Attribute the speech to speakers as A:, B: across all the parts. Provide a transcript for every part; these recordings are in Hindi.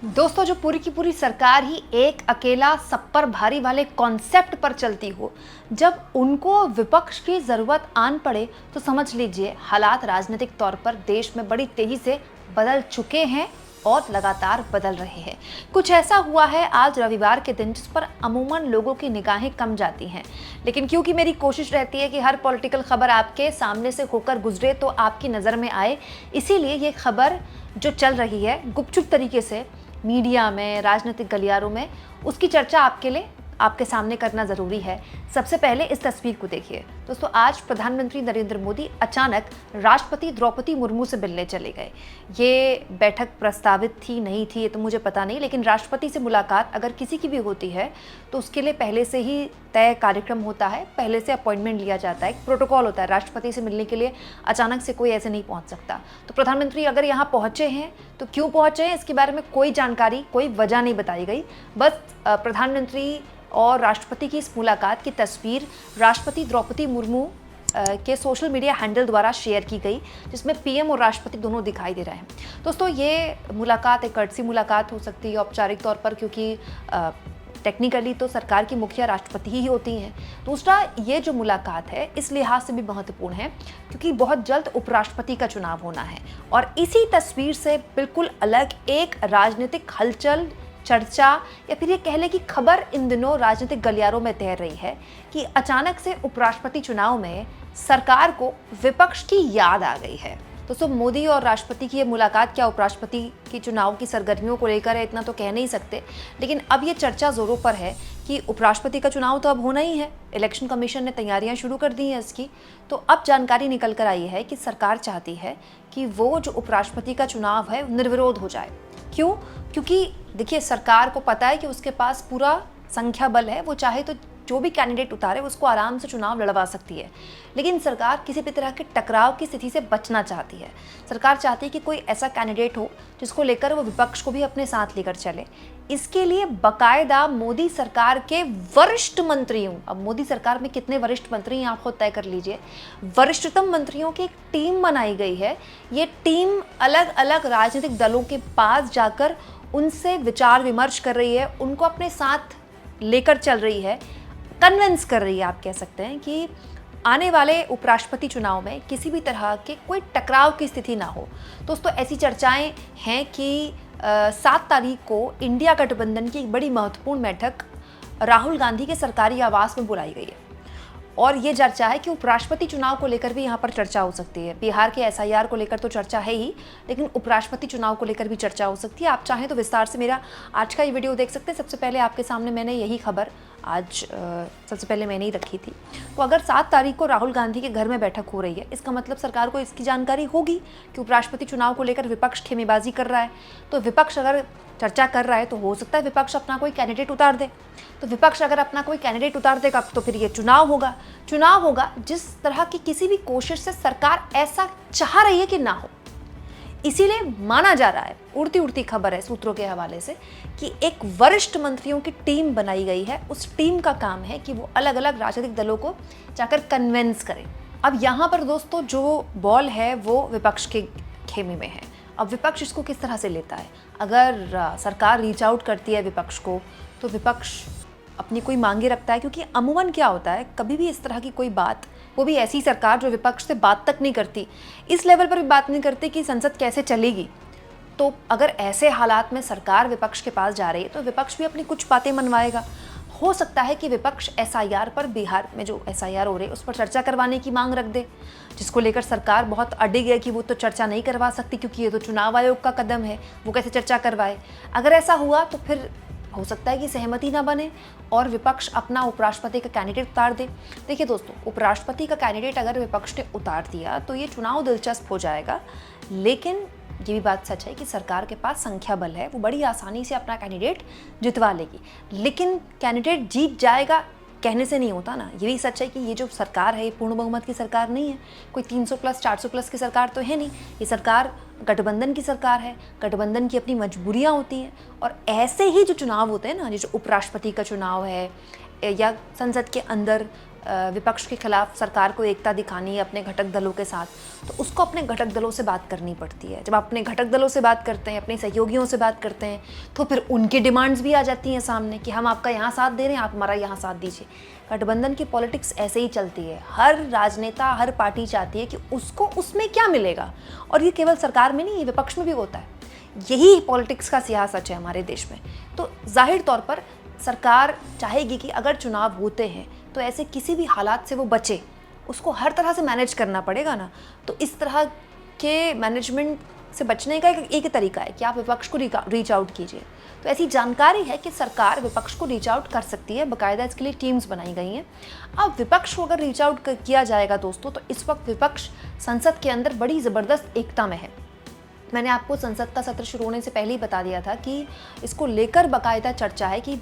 A: दोस्तों, जो पूरी की पूरी सरकार ही एक अकेला सब पर भारी वाले कॉन्सेप्ट पर चलती हो, जब उनको विपक्ष की जरूरत आन पड़े तो समझ लीजिए हालात राजनीतिक तौर पर देश में बड़ी तेजी से बदल चुके हैं और लगातार बदल रहे हैं। कुछ ऐसा हुआ है आज रविवार के दिन जिस पर अमूमन लोगों की निगाहें कम जाती हैं, लेकिन क्योंकि मेरी कोशिश रहती है कि हर पॉलिटिकल खबर आपके सामने से होकर गुजरे तो आपकी नज़र में आए, इसीलिए ये खबर जो चल रही है गुपचुप तरीके से मीडिया में, राजनीतिक गलियारों में, उसकी चर्चा आपके लिए आपके सामने करना ज़रूरी है। सबसे पहले इस तस्वीर को देखिए दोस्तों। आज प्रधानमंत्री नरेंद्र मोदी अचानक राष्ट्रपति द्रौपदी मुर्मू से मिलने चले गए। ये बैठक प्रस्तावित थी नहीं थी ये तो मुझे पता नहीं, लेकिन राष्ट्रपति से मुलाकात अगर किसी की भी होती है तो उसके लिए पहले से ही तय कार्यक्रम होता है, पहले से अपॉइंटमेंट लिया जाता है, एक प्रोटोकॉल होता है। राष्ट्रपति से मिलने के लिए अचानक से कोई ऐसे नहीं पहुँच सकता। तो प्रधानमंत्री अगर यहाँ पहुँचे हैं तो क्यों पहुँचे हैं इसके बारे में कोई जानकारी, कोई वजह नहीं बताई गई। बस प्रधानमंत्री और राष्ट्रपति की इस मुलाकात की तस्वीर राष्ट्रपति द्रौपदी मुर्मू के सोशल मीडिया हैंडल द्वारा शेयर की गई, जिसमें पीएम और राष्ट्रपति दोनों दिखाई दे रहे हैं। दोस्तों, ये मुलाकात एक कर्टसी मुलाकात हो सकती है औपचारिक तौर पर, क्योंकि टेक्निकली तो सरकार की मुखिया राष्ट्रपति ही होती हैं। दूसरा, ये जो मुलाकात है इस लिहाज से भी महत्वपूर्ण है क्योंकि बहुत जल्द उपराष्ट्रपति का चुनाव होना है और इसी तस्वीर से बिल्कुल अलग एक राजनीतिक हलचल, चर्चा या फिर ये कह लें कि खबर इन दिनों राजनीतिक गलियारों में तैर रही है कि अचानक से उपराष्ट्रपति चुनाव में सरकार को विपक्ष की याद आ गई है। दोस्तों, मोदी और राष्ट्रपति की ये मुलाकात क्या उपराष्ट्रपति की चुनाव की सरगर्मियों को लेकर है इतना तो कह नहीं सकते, लेकिन अब ये चर्चा जोरों पर है कि उपराष्ट्रपति का चुनाव तो अब होना ही है। इलेक्शन कमीशन ने तैयारियां शुरू कर दी हैं इसकी। तो अब जानकारी निकल कर आई है कि सरकार चाहती है कि वो जो उपराष्ट्रपति का चुनाव है निर्विरोध हो जाए। क्यों? क्योंकि देखिए, सरकार को पता है कि उसके पास पूरा संख्या बल है, वो चाहे तो जो भी कैंडिडेट उतारे उसको आराम से चुनाव लड़वा सकती है, लेकिन सरकार किसी भी तरह के टकराव की स्थिति से बचना चाहती है। सरकार चाहती है कि कोई ऐसा कैंडिडेट हो जिसको लेकर वो विपक्ष को भी अपने साथ लेकर चले। इसके लिए बाकायदा मोदी सरकार के वरिष्ठ मंत्रियों, अब मोदी सरकार में कितने वरिष्ठ मंत्री हैं आप खुद तय कर लीजिए, वरिष्ठतम मंत्रियों की एक टीम बनाई गई है। ये टीम अलग अलग राजनीतिक दलों के पास जाकर उनसे विचार विमर्श कर रही है, उनको अपने साथ लेकर चल रही है, कन्विंस कर रही है, आप कह सकते हैं कि आने वाले उपराष्ट्रपति चुनाव में किसी भी तरह के कोई टकराव की स्थिति ना हो। दोस्तों, ऐसी चर्चाएं हैं कि 7 तारीख को इंडिया गठबंधन की एक बड़ी महत्वपूर्ण बैठक राहुल गांधी के सरकारी आवास में बुलाई गई है और ये चर्चा है कि उपराष्ट्रपति चुनाव को लेकर भी यहाँ पर चर्चा हो सकती है। बिहार के एसआईआर को लेकर तो चर्चा है ही, लेकिन उपराष्ट्रपति चुनाव को लेकर भी चर्चा हो सकती है। आप चाहें तो विस्तार से मेरा आज का ये वीडियो देख सकते हैं। सबसे पहले आपके सामने मैंने यही खबर आज सबसे पहले मैंने ही रखी थी। तो अगर 7 तारीख को राहुल गांधी के घर में बैठक हो रही है, इसका मतलब सरकार को इसकी जानकारी होगी कि उपराष्ट्रपति चुनाव को लेकर विपक्ष खेमेबाजी कर रहा है। तो विपक्ष अगर चर्चा कर रहा है तो हो सकता है विपक्ष अपना कोई कैंडिडेट उतार दे। तो विपक्ष अगर अपना कोई कैंडिडेट उतार देगा तो फिर ये चुनाव होगा जिस तरह की किसी भी कोशिश से सरकार ऐसा चाह रही है कि ना हो। इसीलिए माना जा रहा है, उड़ती खबर है सूत्रों के हवाले से, कि एक वरिष्ठ मंत्रियों की टीम बनाई गई है। उस टीम का काम है कि वो अलग अलग राजनीतिक दलों को जाकर कन्विंस करें। अब यहाँ पर दोस्तों जो बॉल है वो विपक्ष के खेमे में है। अब विपक्ष इसको किस तरह से लेता है? अगर सरकार रीच आउट करती है विपक्ष को तो विपक्ष अपनी कोई मांगे रखता है, क्योंकि अमूमन क्या होता है, कभी भी इस तरह की कोई बात, वो भी ऐसी सरकार जो विपक्ष से बात तक नहीं करती, इस लेवल पर भी बात नहीं करती कि संसद कैसे चलेगी। तो अगर ऐसे हालात में सरकार विपक्ष के पास जा रही है तो विपक्ष भी अपनी कुछ बातें मनवाएगा। हो सकता है कि विपक्ष एसआईआर पर, बिहार में जो एसआईआर हो रही है उस पर चर्चा करवाने की मांग रख दे, जिसको लेकर सरकार बहुत अडिग है कि वो तो चर्चा नहीं करवा सकती क्योंकि ये तो चुनाव आयोग का कदम है, वो कैसे चर्चा करवाए। अगर ऐसा हुआ तो फिर हो सकता है कि सहमति ना बने और विपक्ष अपना उपराष्ट्रपति का कैंडिडेट उतार दे। देखिए दोस्तों, उपराष्ट्रपति का कैंडिडेट अगर विपक्ष ने उतार दिया तो ये चुनाव दिलचस्प हो जाएगा, लेकिन ये भी बात सच है कि सरकार के पास संख्या बल है, वो बड़ी आसानी से अपना कैंडिडेट जितवा लेगी। लेकिन कैंडिडेट जीत जाएगा कहने से नहीं होता ना। ये भी सच है कि ये जो सरकार है ये पूर्ण बहुमत की सरकार नहीं है, कोई 300 प्लस 400 प्लस की सरकार तो है नहीं। ये सरकार गठबंधन की सरकार है, गठबंधन की अपनी मजबूरियां होती हैं और ऐसे ही जो चुनाव होते हैं ना, जो उपराष्ट्रपति का चुनाव है या संसद के अंदर विपक्ष के खिलाफ सरकार को एकता दिखानी है अपने घटक दलों के साथ, तो उसको अपने घटक दलों से बात करनी पड़ती है। जब आप अपने घटक दलों से बात करते हैं, अपने सहयोगियों से बात करते हैं, तो फिर उनकी डिमांड्स भी आ जाती हैं सामने कि हम आपका यहाँ साथ दे रहे हैं, आप हमारा यहाँ साथ दीजिए। गठबंधन की पॉलिटिक्स ऐसे ही चलती है। हर राजनेता, हर पार्टी चाहती है कि उसको उसमें क्या मिलेगा, और ये केवल सरकार में नहीं, ये विपक्ष में भी होता है। यही पॉलिटिक्स का सियासत है हमारे देश में। तो जाहिर तौर पर सरकार चाहेगी कि अगर चुनाव होते हैं तो ऐसे किसी भी हालात से वो बचे, उसको हर तरह से मैनेज करना पड़ेगा ना। तो इस तरह के मैनेजमेंट से बचने का एक तरीका है कि आप विपक्ष को रीच आउट कीजिए। तो ऐसी जानकारी है कि सरकार विपक्ष को रीच आउट कर सकती है, बाकायदा इसके लिए टीम्स बनाई गई हैं। अब विपक्ष को अगर रीच आउट किया जाएगा दोस्तों, तो इस वक्त विपक्ष संसद के अंदर बड़ी ज़बरदस्त एकता में है। मैंने आपको संसद का सत्र शुरू होने से पहले ही बता दिया था कि इसको लेकर बाकायदा चर्चा है कि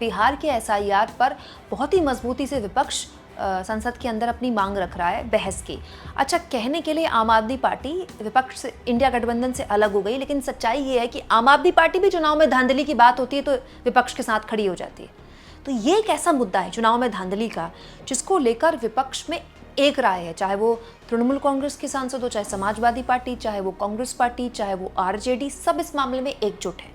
A: बिहार के एसआईआर पर बहुत ही मजबूती से विपक्ष संसद के अंदर अपनी मांग रख रहा है बहस की। अच्छा, कहने के लिए आम आदमी पार्टी विपक्ष से, इंडिया गठबंधन से अलग हो गई, लेकिन सच्चाई ये है कि आम आदमी पार्टी भी चुनाव में धांधली की बात होती है तो विपक्ष के साथ खड़ी हो जाती है। तो ये एक ऐसा मुद्दा है चुनाव में धांधली का, जिसको लेकर विपक्ष में एक राय है, चाहे वो तृणमूल कांग्रेस के सांसद हो, चाहे समाजवादी पार्टी, चाहे वो कांग्रेस पार्टी, चाहे वो आरजेडी, सब इस मामले में एकजुट है।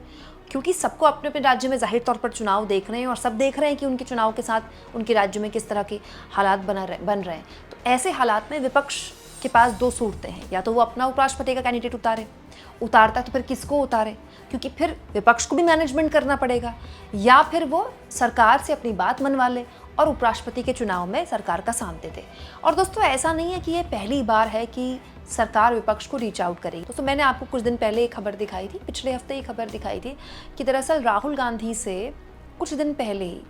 A: क्योंकि सबको अपने अपने राज्य में जाहिर तौर पर चुनाव देख रहे हैं और सब देख रहे हैं कि उनके चुनाव के साथ उनके राज्य में किस तरह के हालात बन रहे हैं। तो ऐसे हालात में विपक्ष के पास दो सूरतें हैं, या तो वो अपना उपराष्ट्रपति का कैंडिडेट उतारता है तो फिर किसको उतारे, क्योंकि फिर विपक्ष को भी मैनेजमेंट करना पड़ेगा, या फिर वो सरकार से अपनी बात मनवा ले और उपराष्ट्रपति के चुनाव में सरकार का साथ दे दे। और दोस्तों, ऐसा नहीं है कि ये पहली बार है कि सरकार विपक्ष को रीच आउट करेगी। दोस्तों, मैंने आपको कुछ दिन पहले एक खबर दिखाई थी, पिछले हफ्ते ही खबर दिखाई थी कि दरअसल राहुल गांधी से कुछ दिन पहले ही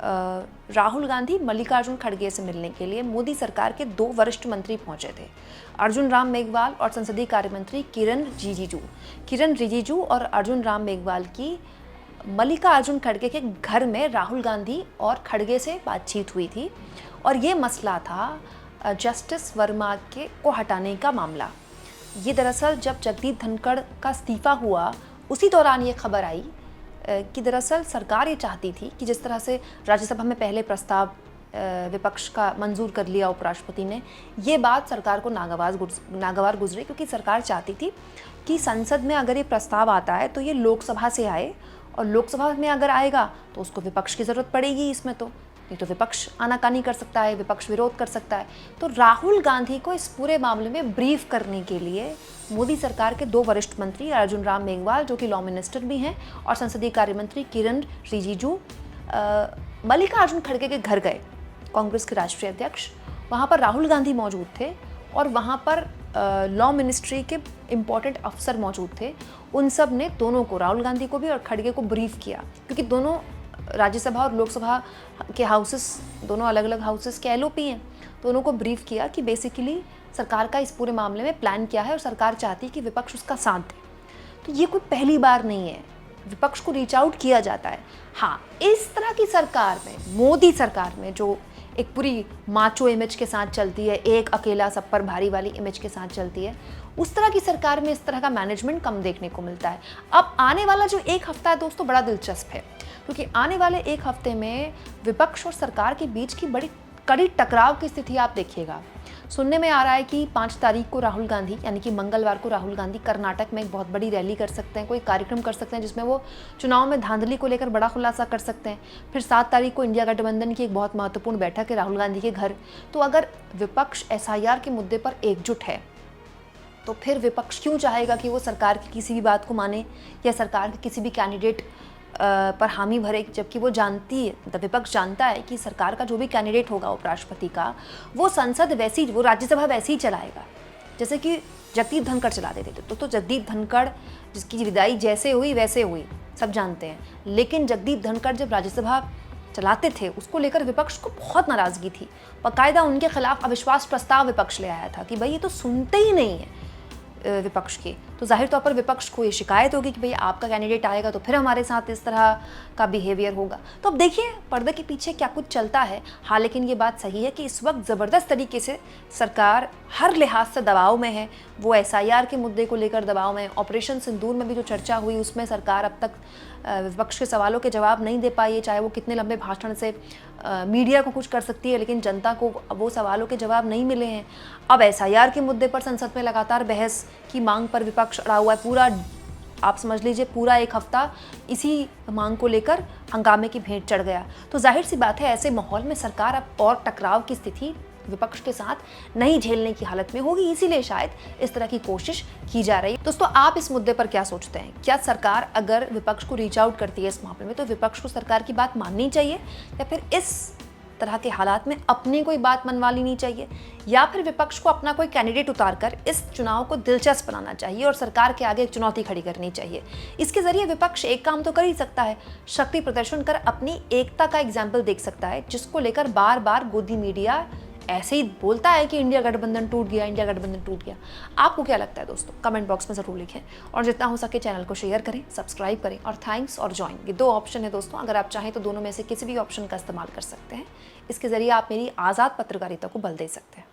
A: राहुल गांधी मल्लिकार्जुन खड़गे से मिलने के लिए मोदी सरकार के 2 वरिष्ठ मंत्री पहुंचे थे, अर्जुन राम मेघवाल और संसदीय कार्य मंत्री किरण रिजिजू और अर्जुन राम मेघवाल की मल्लिकार्जुन खड़गे के घर में राहुल गांधी और खड़गे से बातचीत हुई थी, और ये मसला था जस्टिस वर्मा को हटाने का मामला। ये दरअसल जब जगदीप धनखड़ का इस्तीफा हुआ, उसी दौरान ये खबर आई कि दरअसल सरकार ये चाहती थी कि जिस तरह से राज्यसभा में पहले प्रस्ताव विपक्ष का मंजूर कर लिया उपराष्ट्रपति ने, ये बात सरकार को नागवार गुजरी, क्योंकि सरकार चाहती थी कि संसद में अगर ये प्रस्ताव आता है तो ये लोकसभा से आए, और लोकसभा में अगर आएगा तो उसको विपक्ष की ज़रूरत पड़ेगी इसमें, तो नहीं तो विपक्ष आनाकानी कर सकता है, विपक्ष विरोध कर सकता है। तो राहुल गांधी को इस पूरे मामले में ब्रीफ करने के लिए मोदी सरकार के 2 वरिष्ठ मंत्री अर्जुन राम मेघवाल, जो कि लॉ मिनिस्टर भी हैं, और संसदीय कार्य मंत्री किरण रिजिजू मल्लिकार्जुन खड़गे के घर गए, कांग्रेस के राष्ट्रीय अध्यक्ष। वहाँ पर राहुल गांधी मौजूद थे और वहाँ पर लॉ मिनिस्ट्री के इम्पोर्टेंट अफसर मौजूद थे। उन सब ने दोनों को, राहुल गांधी को भी और खड़गे को, ब्रीफ किया, क्योंकि दोनों राज्यसभा और लोकसभा के हाउसेस, दोनों अलग अलग हाउसेस के एलओपी हैं। दोनों को ब्रीफ किया कि बेसिकली सरकार का इस पूरे मामले में प्लान क्या है और सरकार चाहती है कि विपक्ष उसका साथ दे। तो ये कोई पहली बार नहीं है, विपक्ष को रीच आउट किया जाता है। हाँ, इस तरह की सरकार में, मोदी सरकार में, जो एक पूरी माचो इमेज के साथ चलती है, एक अकेला सब पर भारी वाली इमेज के साथ चलती है, उस तरह की सरकार में इस तरह का मैनेजमेंट कम देखने को मिलता है। अब आने वाला जो एक हफ्ता है दोस्तों, बड़ा दिलचस्प है, क्योंकि आने वाले एक हफ्ते में विपक्ष और सरकार के बीच की बड़ी कड़ी टकराव की स्थिति आप देखिएगा। सुनने में आ रहा है कि 5 तारीख को राहुल गांधी, यानी कि मंगलवार को राहुल गांधी कर्नाटक में एक बहुत बड़ी रैली कर सकते हैं, कोई कार्यक्रम कर सकते हैं जिसमें वो चुनाव में धांधली को लेकर बड़ा खुलासा कर सकते हैं। फिर 7 तारीख को इंडिया गठबंधन की एक बहुत महत्वपूर्ण बैठक है राहुल गांधी के घर। तो अगर विपक्ष एसआईआर के मुद्दे पर एकजुट है, तो फिर विपक्ष क्यों चाहेगा कि वो सरकार की किसी भी बात को माने या सरकार के किसी भी कैंडिडेट पर हामी भरे, जबकि वो जानती है, विपक्ष जानता है कि सरकार का जो भी कैंडिडेट होगा उपराष्ट्रपति का, वो संसद वैसी, वो राज्यसभा वैसे ही चलाएगा जैसे कि जगदीप धनखड़ चला देते थे। तो जगदीप धनखड़, जिसकी विदाई जैसे हुई वैसे हुई, सब जानते हैं। लेकिन जगदीप धनखड़ जब राज्यसभा चलाते थे, उसको लेकर विपक्ष को बहुत नाराज़गी थी। बाकायदा उनके खिलाफ अविश्वास प्रस्ताव विपक्ष ले आया था कि भाई ये तो सुनते ही नहीं है विपक्ष की। तो जाहिर तौर पर विपक्ष को ये शिकायत होगी कि भाई आपका कैंडिडेट आएगा तो फिर हमारे साथ इस तरह का बिहेवियर होगा। तो अब देखिए पर्दे के पीछे क्या कुछ चलता है। हाँ, लेकिन ये बात सही है कि इस वक्त ज़बरदस्त तरीके से सरकार हर लिहाज से दबाव में है। वो एसआईआर के मुद्दे को लेकर दबाव में है। ऑपरेशन सिंदूर में भी जो चर्चा हुई उसमें सरकार अब तक विपक्ष के सवालों के जवाब नहीं दे पाई है, चाहे वो कितने लंबे भाषण से मीडिया को कुछ कर सकती है, लेकिन जनता को वो सवालों के जवाब नहीं मिले हैं। अब एसआईआर के मुद्दे पर संसद में लगातार बहस की मांग पर विपक्ष अड़ा हुआ है। पूरा आप समझ लीजिए पूरा एक हफ्ता इसी मांग को लेकर हंगामे की भेंट चढ़ गया। तो जाहिर सी बात है, ऐसे माहौल में सरकार अब और टकराव की स्थिति विपक्ष के साथ नहीं झेलने की हालत में होगी, इसीलिए शायद इस तरह की कोशिश की जा रही है। दोस्तों, आप इस मुद्दे पर क्या सोचते हैं? क्या सरकार अगर विपक्ष को रीच आउट करती है इस मामले में, तो विपक्ष को सरकार की बात माननी चाहिए, या फिर इस तरह के हालात में अपनी कोई बात मनवा लेनी चाहिए, या फिर विपक्ष को अपना कोई कैंडिडेट उतारकर इस चुनाव को दिलचस्प बनाना चाहिए और सरकार के आगे एक चुनौती खड़ी करनी चाहिए? इसके जरिए विपक्ष एक काम तो कर ही सकता है, शक्ति प्रदर्शन कर अपनी एकता का एग्जाम्पल देख सकता है, जिसको लेकर बार बार गोदी मीडिया ऐसे ही बोलता है कि इंडिया गठबंधन टूट गया, इंडिया गठबंधन टूट गया। आपको क्या लगता है दोस्तों? कमेंट बॉक्स में ज़रूर लिखें, और जितना हो सके चैनल को शेयर करें, सब्सक्राइब करें, और थैंक्स और ज्वाइन, ये 2 ऑप्शन है दोस्तों। अगर आप चाहें तो दोनों में से किसी भी ऑप्शन का इस्तेमाल कर सकते हैं। इसके ज़रिए आप मेरी आज़ाद पत्रकारिता को बल दे सकते हैं।